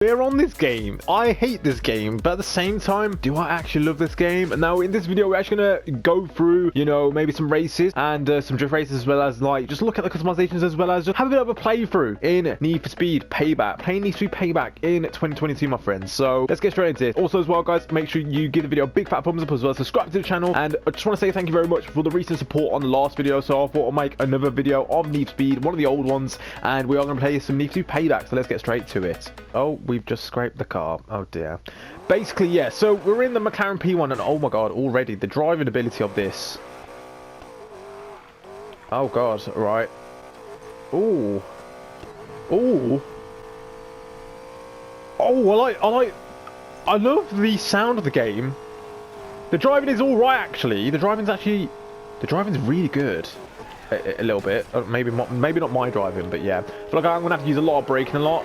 We're on this game. I hate this game, but at the same time, do I actually love this game? And now in this video, we're actually gonna go through, you know, maybe some races and some drift races, as well as like just look at the customizations, as well as just have a bit of a playthrough in Need for Speed Payback, playing Need for Speed Payback in 2022, my friends. So let's get straight into it. Also, as well, guys, make sure you give the video a big fat thumbs up, as well as subscribe to the channel. And I just want to say thank you very much for the recent support on the last video. So I thought I'll make another video of Need for Speed, one of the old ones, and we are gonna play some Need for Speed Payback. So let's get straight to it. Oh, we've just scraped the car. Oh dear. Basically, yeah, so we're in the McLaren P1, and oh my god, already the driving ability of this. Oh god, right. Ooh. Ooh. Oh, I love the sound of the game. The driving is alright, actually. The driving's really good. A little bit. Maybe not my driving, but yeah. I feel like I'm gonna have to use a lot of braking, a lot.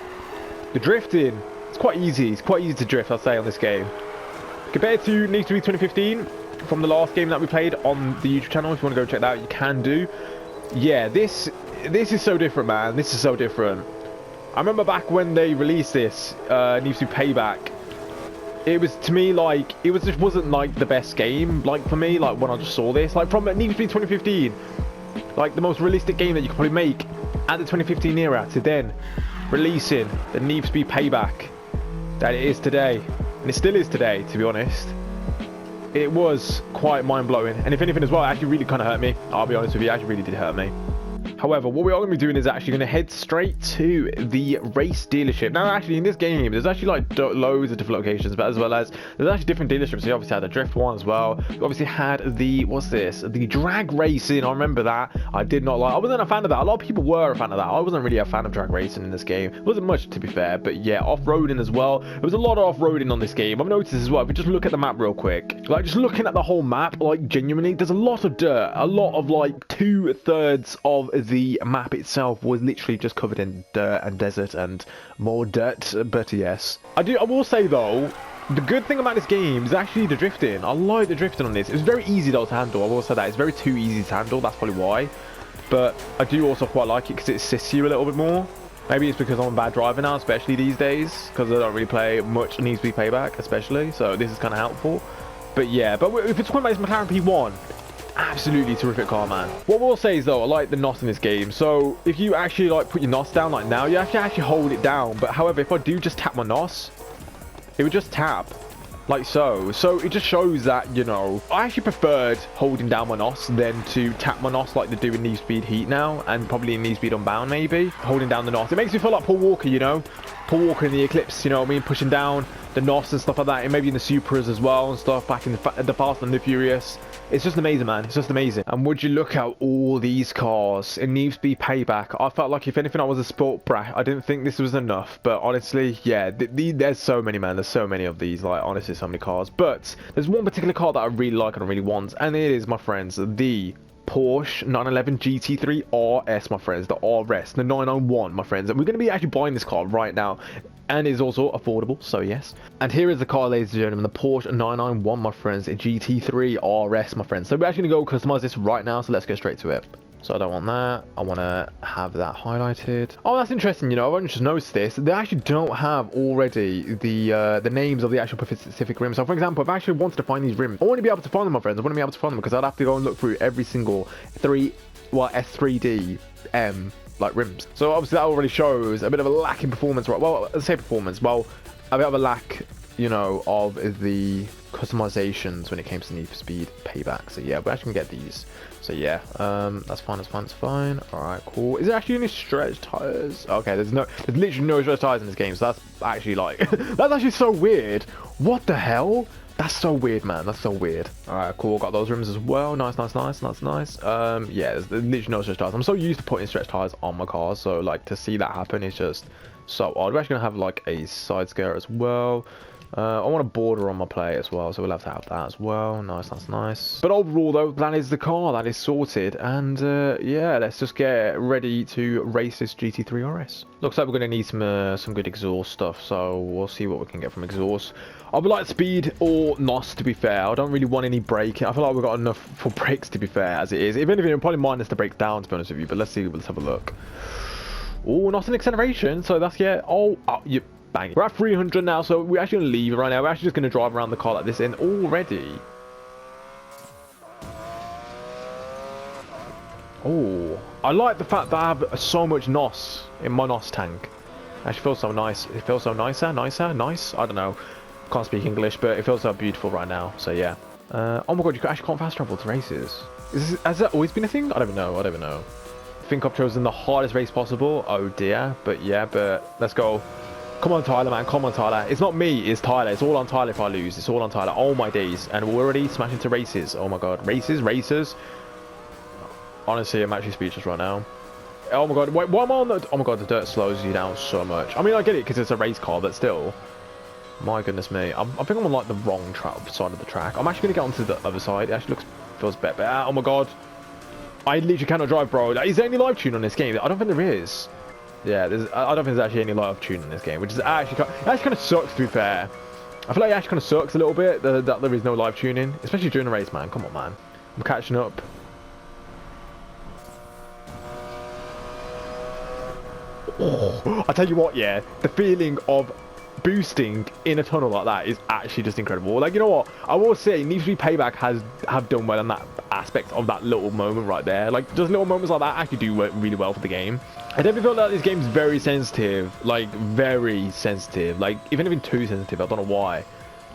The drifting, it's quite easy. It's quite easy to drift, I'll say, on this game. Compared to Need for Speed 2015, from the last game that we played on the YouTube channel, if you want to go check that out, you can do. Yeah, this is so different, man. This is so different. I remember back when they released this, Need for Speed Payback, it was, to me, like, it just wasn't, like, the best game, like, for me, like, when I just saw this. Like, from Need for Speed 2015, like, the most realistic game that you could probably make at the 2015 era, to then releasing the Need for Speed Payback that it is today, and it still is today, to be honest. It was quite mind-blowing, and if anything as well, it actually really kind of hurt me. I'll be honest with you, it actually really did hurt me. However, what we are going to be doing is actually going to head straight to the race dealership. Now, actually, in this game, there's actually like loads of different locations, but as well as there's actually different dealerships. We obviously had the drift one as well. We obviously had the, what's this? The drag racing. I remember that. I did not like. I wasn't a fan of that. A lot of people were a fan of that. I wasn't really a fan of drag racing in this game. It wasn't much, to be fair, but yeah, off-roading as well. There was a lot of off-roading on this game. I've noticed as well. If we just look at the map real quick, like just looking at the whole map, like genuinely, there's a lot of dirt. A lot of like 2/3 of the map itself was literally just covered in dirt and desert and more dirt. But yes, I will say though, the good thing about this game is actually the drifting. I like the drifting on this. It's very easy though to handle. I will say that it's very too easy to handle. That's probably why, but I do also quite like it because it assists you a little bit more. Maybe it's because I'm a bad driver now, especially these days, because I don't really play much Need for Speed Payback, especially, so this is kind of helpful. But yeah, but if it's talking about this McLaren P1, absolutely terrific car, man. What we'll say is though, I like the NOS in this game. So if you actually like put your NOS down like now, you have to actually hold it down. But however, if I do just tap my NOS, it would just tap like so. So it just shows that, you know, I actually preferred holding down my NOS than to tap my NOS like they do in Need for Speed Heat now, and probably in Need for Speed Unbound maybe. Holding down the NOS, it makes me feel like Paul Walker, you know, Paul Walker in the Eclipse, you know what I mean, pushing down the NOS and stuff like that, and maybe in the Supras as well and stuff back in the Fast and the Furious. It's just amazing, man. It's just amazing. And would you look at all these cars in Need for Speed Payback? I felt like if anything, I was a sport brat. I didn't think this was enough, but honestly, yeah, there's so many, man. There's so many of these, like honestly, so many cars. But there's one particular car that I really like and I really want, and it is, my friends, the Porsche 911 GT3 RS, my friends, the RS, the 991, my friends. And we're going to be actually buying this car right now, and it's also affordable, so yes. And here is the car, ladies and gentlemen, the Porsche 991, my friends, GT3 RS, my friends. So we're actually going to go customize this right now, so let's get straight to it. So I don't want that. I want to have that highlighted. Oh, that's interesting. You know, I've only just noticed this. They actually don't have already the names of the actual specific rims. So, for example, if I actually wanted to find these rims, I want to be able to find them, my friends. I want to be able to find them because I'd have to go and look through every single S3D like rims. So obviously that already shows a bit of a lack in performance, right? Well, let's say performance. Well, a bit of a lack, you know, of the customizations when it came to Need for Speed Payback. So yeah, we're actually gonna get these. So yeah, that's fine, that's fine, that's fine. All right, cool. Is there actually any stretch tires? Okay, there's literally no stretch tires in this game. So that's actually like, that's actually so weird. What the hell? That's so weird, man. That's so weird. All right, cool. Got those rims as well. Nice, nice, nice. That's nice. Yeah, there's literally no stretch tires. I'm so used to putting stretch tires on my cars, so like to see that happen is just so odd. We're actually gonna have like a side skirt as well. I want a border on my plate as well, so we'll have to have that as well. Nice, that's nice. But overall, though, that is the car. That is sorted. And yeah, let's just get ready to race this GT3 RS. Looks like we're going to need some good exhaust stuff, so we'll see what we can get from exhaust. I would like speed or NOS, to be fair. I don't really want any braking. I feel like we've got enough for brakes, to be fair, as it is. If anything, it'll probably minus the brakes down, to be honest with you. But let's see. Let's have a look. Oh, NOS and acceleration. So that's, yeah. Oh, bang. We're at 300 now, so we're actually going to leave right now. We're actually just going to drive around the car like this, and already... Oh, I like the fact that I have so much NOS in my NOS tank. Actually feels so nice. It feels so nice. I don't know. Can't speak English, but it feels so beautiful right now. So yeah. Oh my god, you actually can't fast travel to races. Has that always been a thing? I don't know. I think I've chosen the hardest race possible. Oh dear. But yeah, but let's go. Come on, Tyler, man. Come on, Tyler. It's not me. It's Tyler. It's all on Tyler if I lose. It's all on Tyler. Oh my days. And we're already smashing to races. Oh my god. Racers. Honestly, I'm actually speechless right now. Oh my god, wait, why am I on the... Oh my god, the dirt slows you down so much. I mean, I get it because it's a race car, but still. My goodness me. I think I'm on like the wrong side of the track. I'm actually going to get onto the other side. It actually feels better. Oh my god. I literally cannot drive, bro. Is there any live tune on this game? I don't think there is. Yeah, I don't think there's actually any live tune in this game, which is actually kind of sucks, to be fair. I feel like it actually kind of sucks a little bit that there is no live tuning, especially during the race, man. Come on, man. I'm catching up. Oh, I tell you what, yeah, the feeling of boosting in a tunnel like that is actually just incredible. Like, you know what, I will say Need for Speed Payback have done well in that aspect of that little moment right there. Like, just little moments like that actually do work really well for the game. I definitely feel that this game's very sensitive, like very sensitive, like even too sensitive. I don't know why.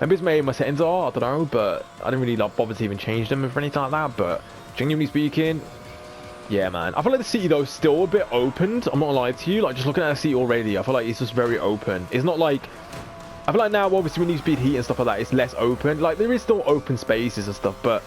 Maybe it's maybe my settings are, I don't know, but I didn't really like bother to even change them or anything like that. But genuinely speaking, yeah, man. I feel like the city, though, is still a bit opened. I'm not gonna lie to you. Like, just looking at the city already, I feel like it's just very open. It's not like... I feel like now, obviously, with Need for Speed Heat and stuff like that, it's less open. Like, there is still open spaces and stuff, but...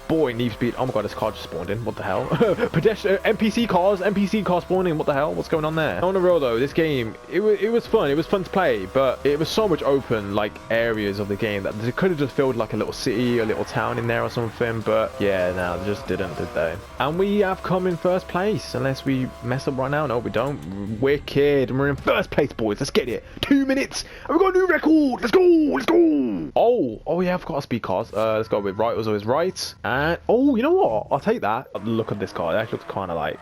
Boy, Need for Speed... Oh my god, this car just spawned in. What the hell? Pedestrian... NPC cars spawning. What the hell? What's going on there? On the real, though, this game, it was fun. It was fun to play, but it was so much open, like, areas of the game that they could have just filled, like, a little city, a little town in there or something, but yeah, no, they just didn't, did they? And we have come in first place, unless we mess up right now. No, we don't. Wicked. And we're in first place, boys. Let's get it. 2 minutes, and we've got a new record. Let's go. Oh yeah, I've got speed cars. Let's go with right was always right. And oh, you know what? I'll take that. Look at this car. It actually looks kind of like...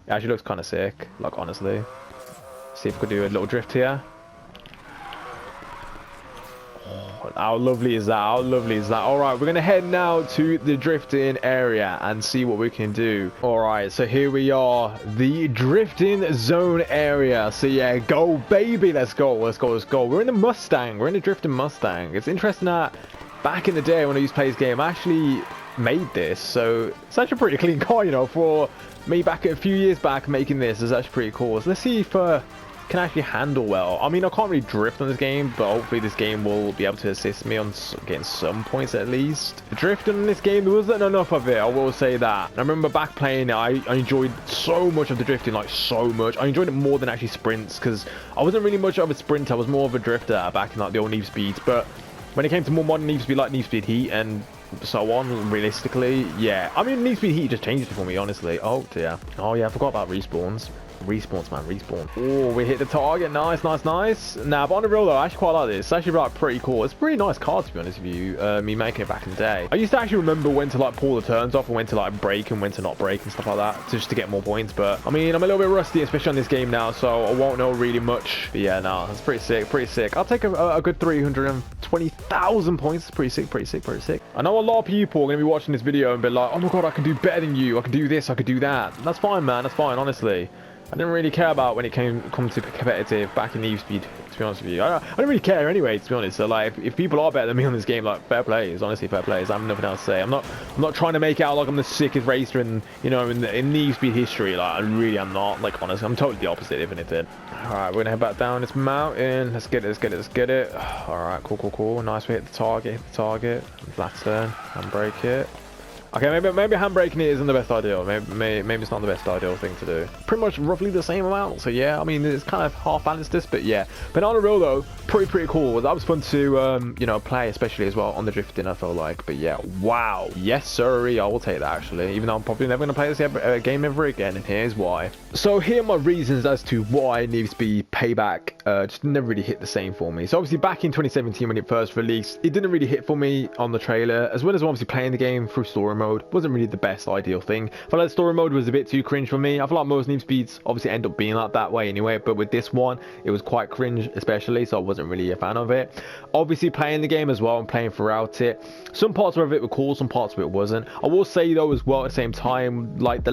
It actually looks kind of sick. Like, honestly. See if we could do a little drift here. Oh, how lovely is that? How lovely is that? Alright, we're going to head now to the drifting area and see what we can do. Alright, so here we are. The drifting zone area. So yeah, go baby. Let's go. We're in the Mustang. We're in the drifting Mustang. It's interesting that back in the day when I used to play this game, I actually made this, so it's actually a pretty clean car, you know, for me back a few years back. Making this is actually pretty cool. So let's see if can actually handle well. I mean, I can't really drift on this game, but hopefully this game will be able to assist me on getting some points at least. Drifting in this game, there wasn't enough of it, I will say that. I remember back playing it, I enjoyed so much of the drifting, like so much. I enjoyed it more than actually sprints, because I wasn't really much of a sprinter. I was more of a drifter back in like the old Need for Speeds, but when it came to more modern Need for Speed, like Need for Speed Heat and so on, realistically, yeah. I mean, Need for Speed Heat just changed it for me, honestly. Oh dear. Oh yeah, I forgot about respawns. Respawns, man, respawn. Oh, we hit the target. Nice. Now, but on the real though, I actually quite like this. It's actually like pretty cool. It's a pretty nice car, to be honest with you. Me making it back in the day. I used to actually remember when to like pull the turns off and when to like brake and when to not brake and stuff like that, just to get more points. But I mean, I'm a little bit rusty, especially on this game now, so I won't know really much. But yeah, no, it's pretty sick. I'll take a good 320,000 points. It's pretty sick. I know a lot of people are going to be watching this video and be like, oh my god, I can do better than you. I can do this, I can do that. That's fine, man. That's fine, honestly. I didn't really care about when it comes to competitive back in Need for Speed, to be honest with you. I don't really care anyway, to be honest. So like, if people are better than me on this game, like, fair play. It's honestly fair play. I have nothing else to say. I'm not trying to make it out like I'm the sickest racer in, you know, in Need for Speed history. Like, I really am not. Like, honestly, I'm totally the opposite, if anything. All right, we're gonna head back down this mountain. Let's get it. All right, cool. Nice. We hit the target. Last turn. Handbrake it. Okay, maybe handbraking it isn't the best idea. Maybe it's not the best ideal thing to do. Pretty much roughly the same amount. So yeah, I mean, it's kind of half balanced this, but yeah. But on the real though, pretty cool. That was fun to you know, play, especially as well on the drifting, I felt like. But yeah, wow. Yes, sirree, I will take that actually. Even though I'm probably never gonna play this game ever again, and here's why. So here are my reasons as to why Need for Speed Payback just never really hit the same for me. So obviously back in 2017 when it first released, it didn't really hit for me on the trailer, as well as obviously playing the game through story mode wasn't really the best ideal thing. I felt like the story mode was a bit too cringe for me. I feel like most Need for Speeds obviously end up being like that way anyway, but with this one it was quite cringe especially, so I wasn't really a fan of it. Obviously playing the game as well and playing throughout it, some parts of it were cool, some parts of it wasn't. I will say though as well at the same time, like the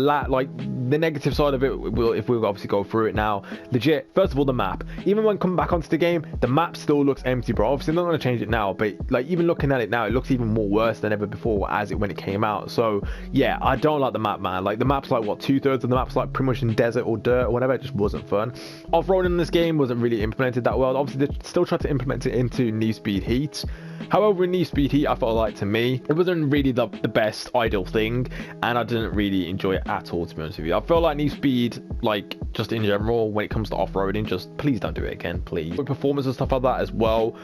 negative side of it, if we'll obviously go through it now, legit, first of all, the map, even when coming back onto the game, the map still looks empty, bro. Obviously I'm not going to change it now, but like even looking at it now, it looks even more worse than ever before when it came out. So yeah, I don't like the map, man. Like the map's like what, 2/3 of the map's like pretty much in desert or dirt or whatever. It just wasn't fun. Off-roading in this game wasn't really implemented that well. Obviously they still tried to implement it into Need for Speed Heat. However, in Need for Speed Heat, I felt like, to me, it wasn't really the best ideal thing, and I didn't really enjoy it at all, to be honest with you. I feel like Need for Speed, like, just in general, when it comes to off-roading, just please don't do it again, please. With performance and stuff like that as well,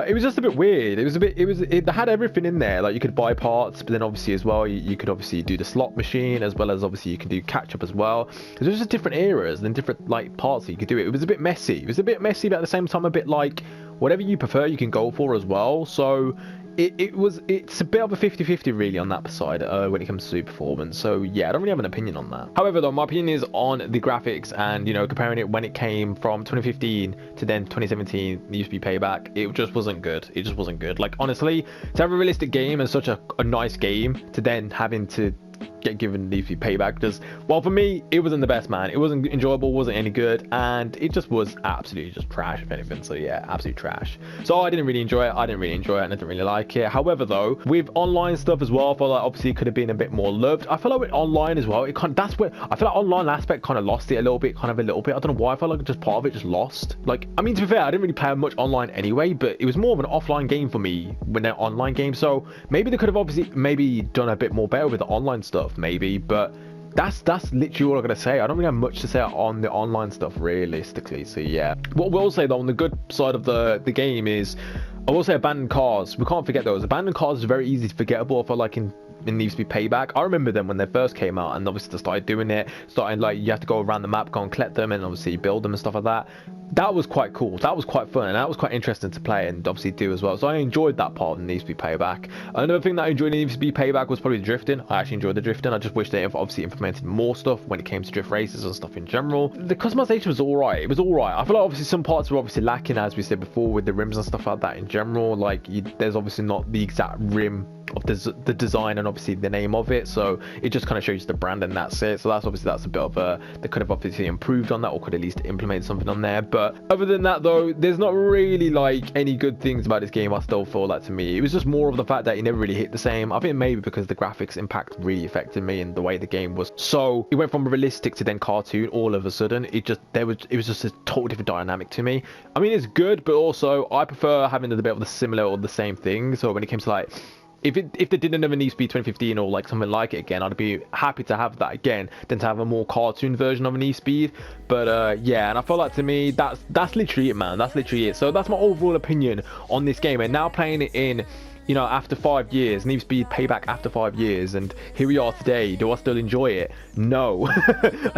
it was just a bit weird. It had everything in there. Like, you could buy parts, but then obviously as well, you could obviously do the slot machine, as well as obviously you can do catch-up as well. There was just different eras and different, like, parts that you could do it. It was a bit messy. It was a bit messy, but at the same time, a bit like, whatever you prefer you can go for as well. So it's a bit of a 50-50 really on that side when it comes to performance. So yeah, I don't really have an opinion on that. However though, my opinion is on the graphics, and you know, comparing it when it came from 2015 to then 2017 Need for Speed Payback, it just wasn't good. It just wasn't good. Like honestly, to have a realistic game and such a nice game, to then having to get given Need for Speed Payback, just, well, for me it wasn't the best, man. It wasn't enjoyable, wasn't any good, and it just was absolutely just trash if anything. So yeah, absolute trash. So I didn't really enjoy it. And I didn't really like it. However though, with online stuff as well, I feel like obviously it could have been a bit more loved. I feel like with online as well, that's where I feel like online aspect kind of lost it a little bit. I don't know why. I felt like just part of it just lost. Like, I mean, to be fair, I didn't really play much online anyway, but it was more of an offline game for me when they're online games. So maybe they could have obviously maybe done a bit more better with the online stuff, maybe. But that's literally all I'm gonna say. I don't really have much to say on the online stuff realistically. So yeah, what we'll say though on the good side of the game is, I will say abandoned cars. We can't forget those. Abandoned cars is very easy to forgettable. I feel like in Need for Speed Payback, I remember them when they first came out, and obviously they started doing it, starting like you have to go around the map, go and collect them, and obviously build them and stuff like that. That was quite cool. That was quite fun, and that was quite interesting to play and obviously do as well. So I enjoyed that part of Need for Speed Payback. Another thing that I enjoyed in Need for Speed Payback was probably the drifting. I actually enjoyed the drifting. I just wish they have obviously implemented more stuff when it came to drift races and stuff in general. The customization was alright. It was alright. I feel like obviously some parts were obviously lacking, as we said before, with the rims and stuff like that in general. Like there's obviously not the exact rim of the design and obviously the name of it, so it just kind of shows the brand and that's it. So that's a bit of they could have obviously improved on that, or could at least implement something on there. But other than that though, there's not really like any good things about this game. I still feel like, to me, it was just more of the fact that it never really hit the same. I think maybe because the graphics impact really affected me and the way the game was, so it went from realistic to then cartoon all of a sudden. It was just a total different dynamic to me. I mean, it's good, but also I prefer having a bit of the similar or the same thing. So when it comes to like, if they did another Need for Speed 2015 or like something like it again, I'd be happy to have that again than to have a more cartoon version of a Need for Speed. But yeah, and I feel like, to me, that's literally it, man. That's literally it. So that's my overall opinion on this game. And now playing it in, you know, after 5 years, Need for Speed Payback after 5 years, and here we are today. Do I still enjoy it? No.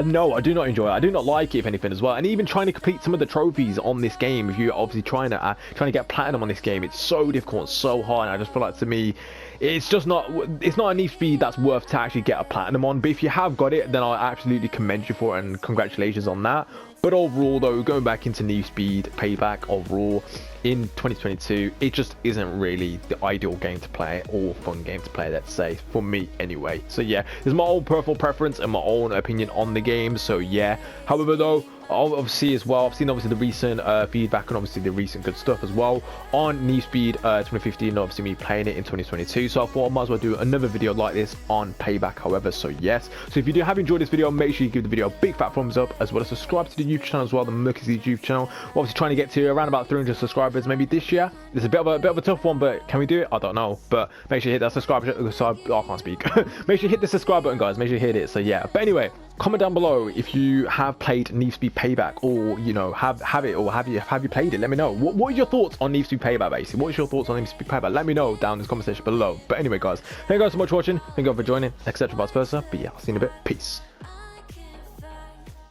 No, I do not enjoy it. I do not like it, if anything, as well. And even trying to complete some of the trophies on this game, if you're obviously trying to get platinum on this game, it's so difficult, it's so hard. And I just feel like, to me, it's not a Need for Speed that's worth to actually get a platinum on. But if you have got it, then I absolutely commend you for it, and congratulations on that. But overall though, going back into Need for Speed Payback overall in 2022, it just isn't really the ideal game to play, or fun game to play, let's say, for me anyway. So yeah, this is my own personal preference and my own opinion on the game. So yeah, however though, obviously as well, I've seen obviously the recent feedback and obviously the recent good stuff as well on Need for Speed 2015, and obviously me playing it in 2022. So I thought I might as well do another video like this on Payback, however. So yes, so if you have enjoyed this video, make sure you give the video a big fat thumbs up, as well as subscribe to the YouTube channel as well, the McExige YouTube channel. We're obviously trying to get to around about 300 subscribers maybe this year. It's a bit of a tough one, but can we do it? I don't know. But make sure you hit that subscribe button. I can't speak. Make sure you hit the subscribe button, guys. Make sure you hit it. So yeah, but anyway, comment down below if you have played Need for Speed Payback, or you know, have it, or have you played it. Let me know. What are your thoughts on Need for Speed Payback, basically? What is your thoughts on Need for Speed Payback? Let me know down in the comment section below. But anyway, guys, thank you guys so much for watching. Thank you guys for joining, etc. vice versa. But yeah, I'll see you in a bit. Peace.